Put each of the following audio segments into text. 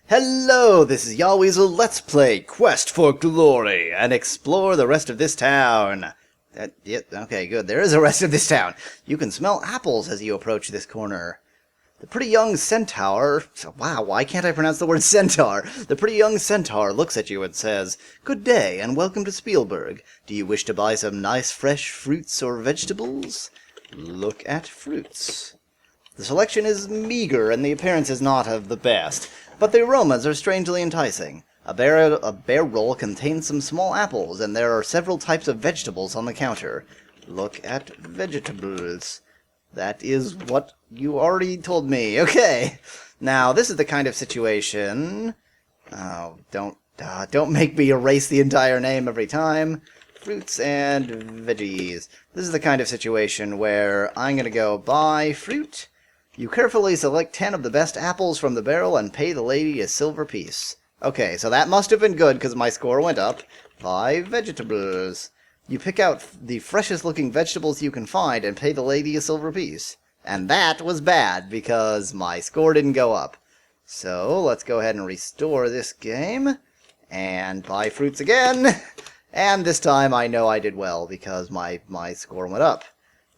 Hello, this is Yahweasel. Let's play Quest for Glory and explore the rest of this town. Okay, good. There is a rest of this town. You can smell apples as you approach this corner. The pretty young centaur... Wow, why can't I pronounce the word centaur? The pretty young centaur looks at you and says, "Good day, and welcome to Spielberg. Do you wish to buy some nice fresh fruits or vegetables? Look at fruits." The selection is meager, and the appearance is not of the best, but the aromas are strangely enticing. A barrel contains some small apples, and there are several types of vegetables on the counter. Look at vegetables. That is what you already told me. Okay. Now, this is the kind of situation... Oh, don't make me erase the entire name every time. Fruits and veggies. This is the kind of situation where I'm going to go buy fruit. You carefully select 10 of the best apples from the barrel and pay the lady a silver piece. Okay, so that must have been good because my score went up. Buy vegetables. You pick out the freshest looking vegetables you can find and pay the lady a silver piece. And that was bad because my score didn't go up. So let's go ahead and restore this game and buy fruits again. And this time I know I did well because my score went up.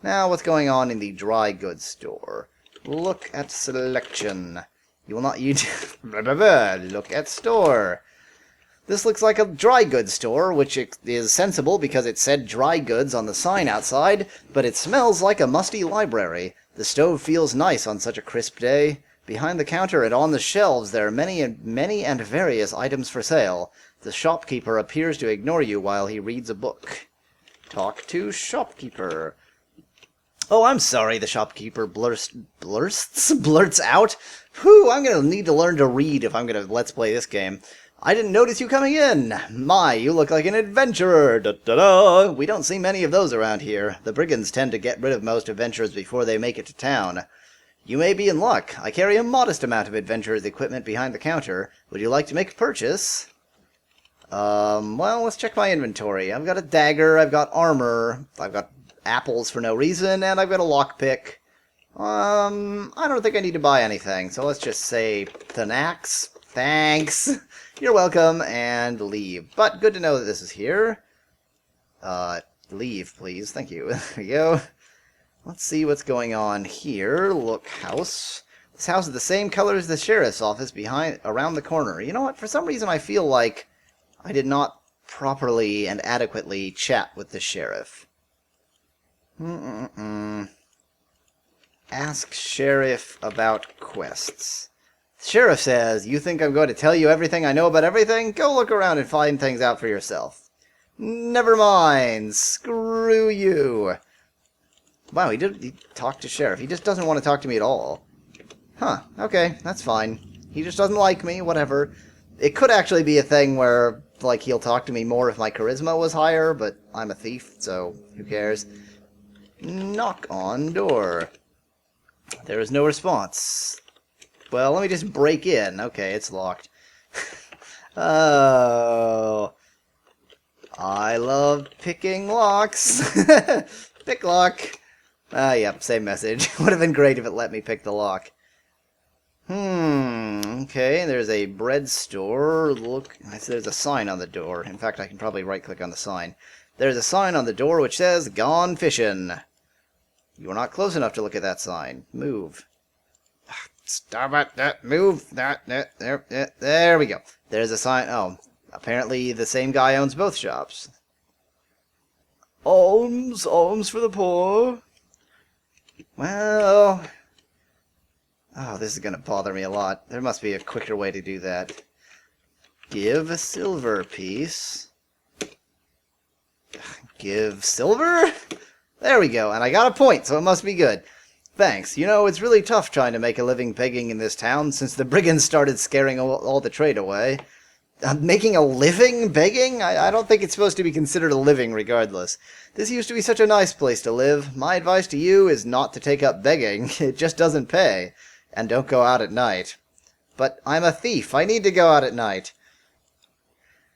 Now what's going on in the dry goods store? Look at selection. You will not use... Look at store. This looks like a dry goods store, which is sensible because it said dry goods on the sign outside, but it smells like a musty library. The stove feels nice on such a crisp day. Behind the counter and on the shelves there are many and various items for sale. The shopkeeper appears to ignore you while he reads a book. Talk to shopkeeper. "Oh, I'm sorry," the shopkeeper blurts out. "Whew, I'm going to need to learn to read if I'm going to let's play this game. I didn't notice you coming in. My, you look like an adventurer. Da-da-da. We don't see many of those around here. The brigands tend to get rid of most adventurers before they make it to town. You may be in luck. I carry a modest amount of adventurer's equipment behind the counter. Would you like to make a purchase?" Well, let's check my inventory. I've got a dagger, I've got armor, I've got apples for no reason, and I've got a lockpick. I don't think I need to buy anything, so let's just say Thanax. Thanks. You're welcome, and leave. But good to know that this is here. Leave, please. Thank you. There we go. Let's see what's going on here. Look, house. This house is the same color as the sheriff's office around the corner. You know what? For some reason I feel like I did not properly and adequately chat with the sheriff. Ask sheriff about quests. The sheriff says, "You think I'm going to tell you everything I know about everything? Go look around and find things out for yourself." Never mind. Screw you. Wow, he talked to sheriff. He just doesn't want to talk to me at all. Huh, okay, that's fine. He just doesn't like me, whatever. It could actually be a thing where, like, he'll talk to me more if my charisma was higher, but I'm a thief, so who cares? Knock on door. There is no response. Well, let me just break in. Okay, it's locked. Oh. I love picking locks. Pick lock. Yep, same message. Would have been great if it let me pick the lock. Okay, there's a bread store. Look, there's a sign on the door. In fact, I can probably right-click on the sign. There's a sign on the door which says, "Gone Fishin'." You are not close enough to look at that sign. Move. Stop it. Move. There we go. There's a sign. Oh, apparently the same guy owns both shops. Alms for the poor. Well... Oh, this is going to bother me a lot. There must be a quicker way to do that. Give a silver piece. Give silver? There we go, and I got a point, so it must be good. Thanks. You know, it's really tough trying to make a living begging in this town since the brigands started scaring all the trade away. Making a living begging? I don't think it's supposed to be considered a living regardless. This used to be such a nice place to live. My advice to you is not to take up begging. It just doesn't pay. And don't go out at night. But I'm a thief. I need to go out at night.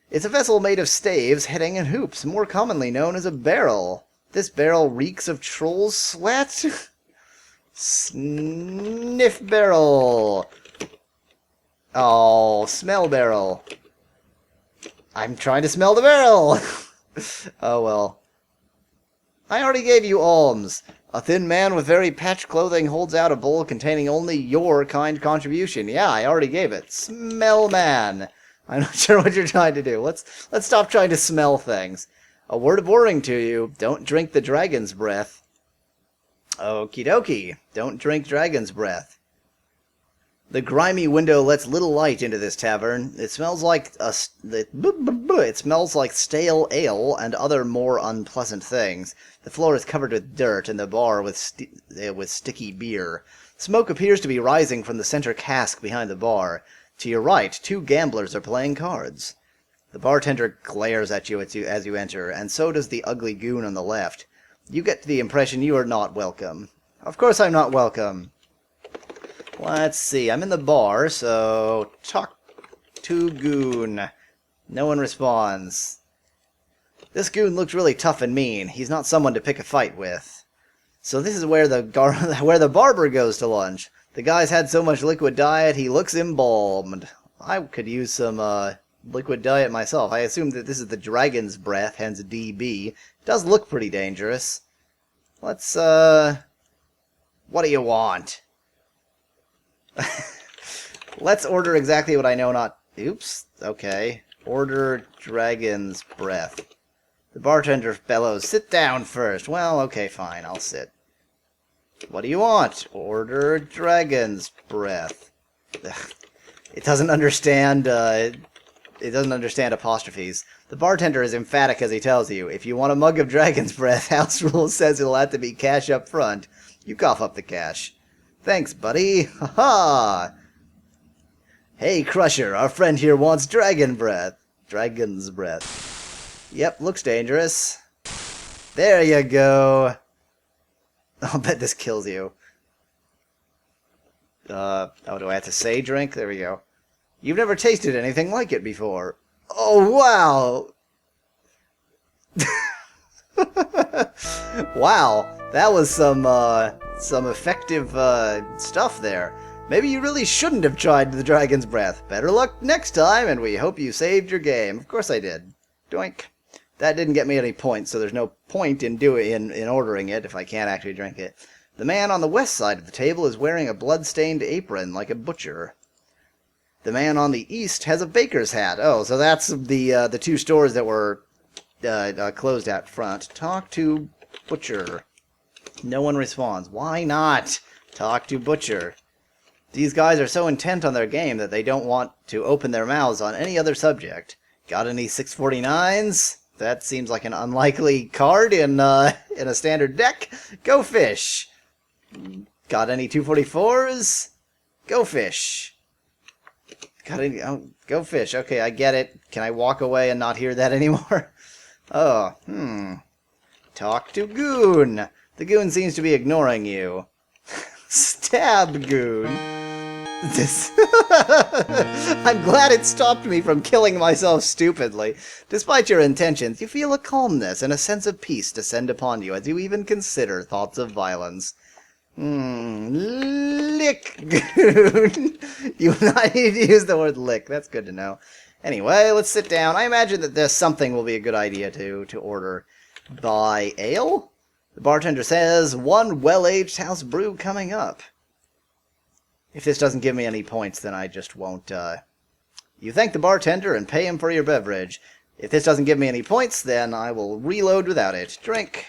It's a vessel made of staves, heading, and hoops, more commonly known as a barrel. This barrel reeks of troll's sweat. Sniff barrel. Oh, smell barrel. I'm trying to smell the barrel! Oh well. I already gave you alms. A thin man with very patched clothing holds out a bowl containing only your kind contribution. Yeah, I already gave it. Smell man. I'm not sure what you're trying to do. Let's stop trying to smell things. A word of warning to you. Don't drink the dragon's breath. Okie dokie. Don't drink dragon's breath. The grimy window lets little light into this tavern. It smells like it smells like stale ale and other more unpleasant things. The floor is covered with dirt, and the bar with sticky beer. Smoke appears to be rising from the center cask behind the bar. To your right, two gamblers are playing cards. The bartender glares at you as you enter, and so does the ugly goon on the left. You get the impression you are not welcome. Of course I'm not welcome. Let's see, I'm in the bar, so talk to goon. No one responds. This goon looks really tough and mean. He's not someone to pick a fight with. So this is where the barber goes to lunch. The guy's had so much liquid diet, he looks embalmed. I could use some liquid diet myself. I assume that this is the dragon's breath, hence DB. It does look pretty dangerous. Let's, what do you want? Let's order exactly what I know not... Oops. Okay. Order dragon's breath. The bartender bellows, sit down first. Well, okay, fine. I'll sit. What do you want? Order dragon's breath. Ugh. It doesn't understand, apostrophes. The bartender is emphatic as he tells you, if you want a mug of dragon's breath, house rule says it'll have to be cash up front. You cough up the cash. Thanks, buddy. Ha-ha! Hey, Crusher, our friend here wants dragon breath. Dragon's breath. Yep, looks dangerous. There you go. I'll bet this kills you. Oh, do I have to say drink? There we go. You've never tasted anything like it before. Oh, wow! Wow, that was some effective stuff there. Maybe you really shouldn't have tried the dragon's breath. Better luck next time, and we hope you saved your game. Of course I did. Doink. That didn't get me any points, so there's no point in ordering it if I can't actually drink it. The man on the west side of the table is wearing a blood-stained apron like a butcher. The man on the east has a baker's hat. Oh, so that's the two stores that were closed out front. Talk to butcher. No one responds. Why not? Talk to butcher. These guys are so intent on their game that they don't want to open their mouths on any other subject. Got any 649s? That seems like an unlikely card in a standard deck. Go fish. Got any 244s? Go fish. Got any? Oh, go fish. Okay, I get it. Can I walk away and not hear that anymore? Oh, Talk to goon. The goon seems to be ignoring you. Stab goon. I'm glad it stopped me from killing myself stupidly. Despite your intentions, you feel a calmness and a sense of peace descend upon you as you even consider thoughts of violence. Lick goon. You not need to use the word lick. That's good to know. Anyway, let's sit down. I imagine that there's something will be a good idea to order. Buy ale? The bartender says, one well-aged house brew coming up. If this doesn't give me any points, then I just won't, You thank the bartender and pay him for your beverage. If this doesn't give me any points, then I will reload without it. Drink.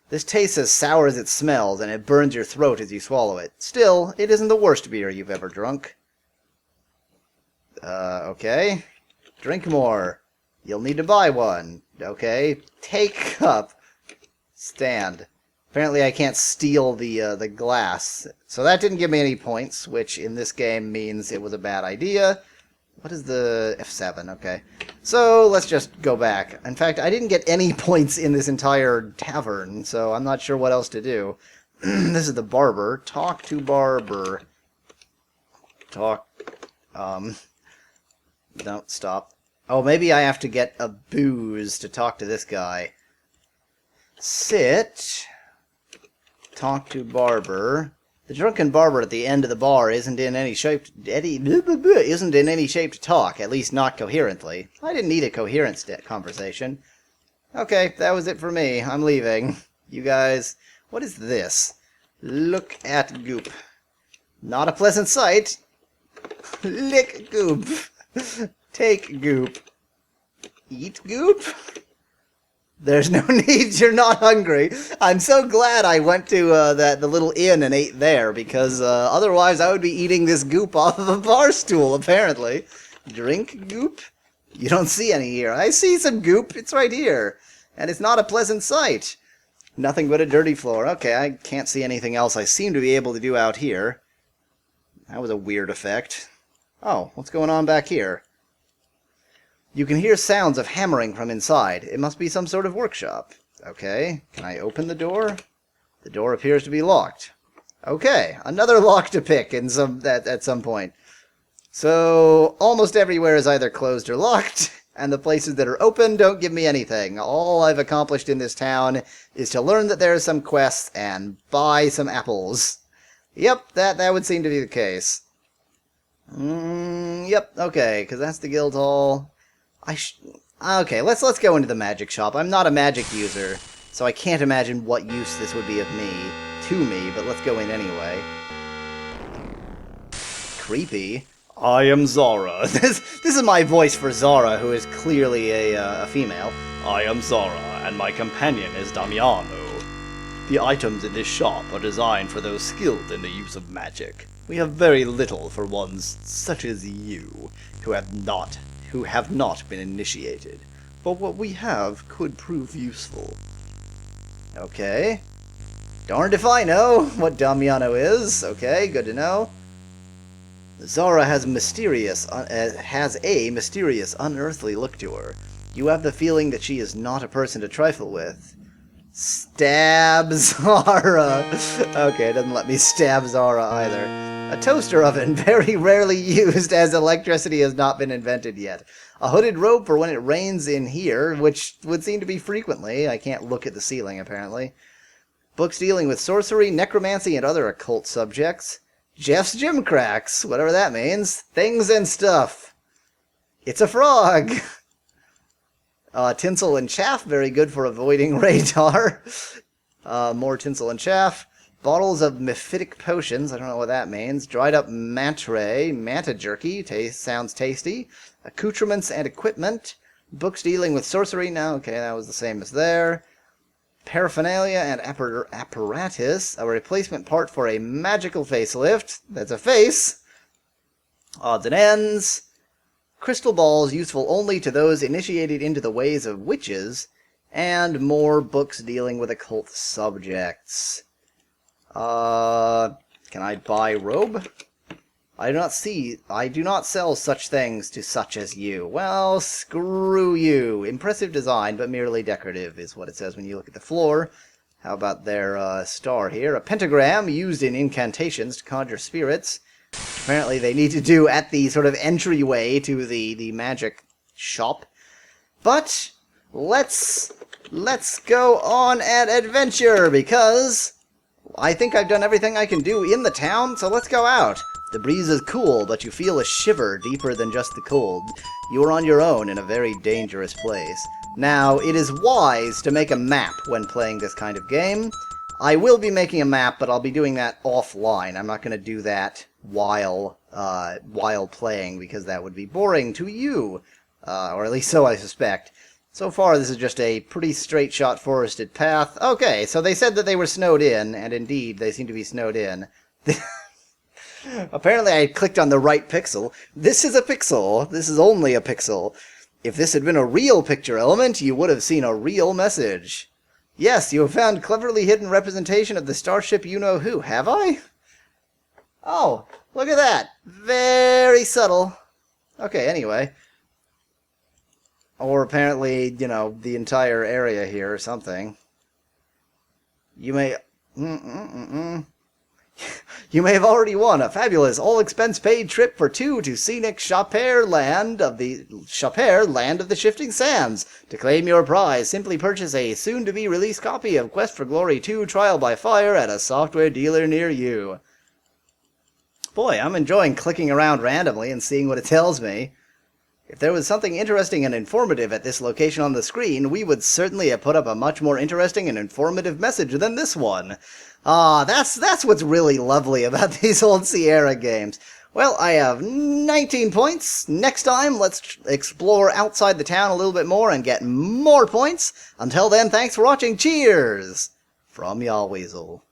This tastes as sour as it smells, and it burns your throat as you swallow it. Still, it isn't the worst beer you've ever drunk. Okay. Drink more. You'll need to buy one. Okay. Take cup. Stand. Apparently I can't steal the glass. So that didn't give me any points, which in this game means it was a bad idea. What is the F7? Okay. So let's just go back. In fact, I didn't get any points in this entire tavern, so I'm not sure what else to do. This is the barber. Talk to barber. Talk. No, stop. Oh, maybe I have to get a booze to talk to this guy. Sit. Talk to barber. The drunken barber at the end of the bar isn't in any shape to talk, at least not coherently. I didn't need a coherent conversation. Okay, that was it for me. I'm leaving. You guys, what is this? Look at goop. Not a pleasant sight. Lick goop. Take goop. Eat goop? There's no need, you're not hungry. I'm so glad I went to the little inn and ate there, because otherwise I would be eating this goop off of a bar stool, apparently. Drink goop? You don't see any here. I see some goop, it's right here. And it's not a pleasant sight. Nothing but a dirty floor. Okay, I can't see anything else I seem to be able to do out here. That was a weird effect. Oh, what's going on back here? You can hear sounds of hammering from inside. It must be some sort of workshop. Okay, can I open the door? The door appears to be locked. Okay, another lock to pick at some point. So, almost everywhere is either closed or locked, and the places that are open don't give me anything. All I've accomplished in this town is to learn that there are some quests and buy some apples. Yep, that would seem to be the case. Yep, okay, because that's the guild hall. Okay, let's go into the magic shop. I'm not a magic user, so I can't imagine what use this would be to me, but let's go in anyway. Creepy. I am Zara. This is my voice for Zara, who is clearly a female. I am Zara, and my companion is Damiano. The items in this shop are designed for those skilled in the use of magic. We have very little for ones such as you, who have not been initiated, but what we have could prove useful. Okay. Darned if I know what Damiano is. Okay, good to know. Zara has a mysterious, unearthly look to her. You have the feeling that she is not a person to trifle with. Stab Zara! Okay, it doesn't let me stab Zara either. A toaster oven, very rarely used as electricity has not been invented yet. A hooded robe for when it rains in here, which would seem to be frequently. I can't look at the ceiling, apparently. Books dealing with sorcery, necromancy, and other occult subjects. Jeff's Gymcracks, whatever that means. Things and stuff. It's a frog! Tinsel and chaff, very good for avoiding radar. More tinsel and chaff. Bottles of mephitic potions, I don't know what that means. Dried up manta jerky, sounds tasty. Accoutrements and equipment. Books dealing with sorcery, no, okay, that was the same as there. Paraphernalia and apparatus, a replacement part for a magical facelift. That's a face. Odds and ends. Crystal balls useful only to those initiated into the ways of witches. And more books dealing with occult subjects. Can I buy robe? I do not sell such things to such as you. Well, screw you. Impressive design, but merely decorative, is what it says when you look at the floor. How about their star here? A pentagram used in incantations to conjure spirits. Apparently they need to do at the sort of entryway to the magic shop. But let's go on an adventure, because I think I've done everything I can do in the town, so let's go out. The breeze is cool, but you feel a shiver deeper than just the cold. You are on your own in a very dangerous place. Now, it is wise to make a map when playing this kind of game. I will be making a map, but I'll be doing that offline. I'm not going to do that while playing, because that would be boring to you. Or at least so I suspect. So far, this is just a pretty straight-shot forested path. Okay, so they said that they were snowed in, and indeed, they seem to be snowed in. Apparently I clicked on the right pixel. This is a pixel. This is only a pixel. If this had been a real picture element, you would have seen a real message. Yes, you have found cleverly hidden representation of the starship you-know-who. Have I? Oh, look at that. Very subtle. Okay, anyway. Or apparently, you know, the entire area here or something. You may... You may have already won a fabulous all-expense-paid trip for two to scenic Chaper land of the Shifting Sands. To claim your prize, simply purchase a soon-to-be-released copy of Quest for Glory 2 Trial by Fire at a software dealer near you. Boy, I'm enjoying clicking around randomly and seeing what it tells me. If there was something interesting and informative at this location on the screen, we would certainly have put up a much more interesting and informative message than this one. Ah, that's what's really lovely about these old Sierra games. Well, I have 19 points. Next time, let's explore outside the town a little bit more and get more points. Until then, thanks for watching. Cheers! From Yahweasel.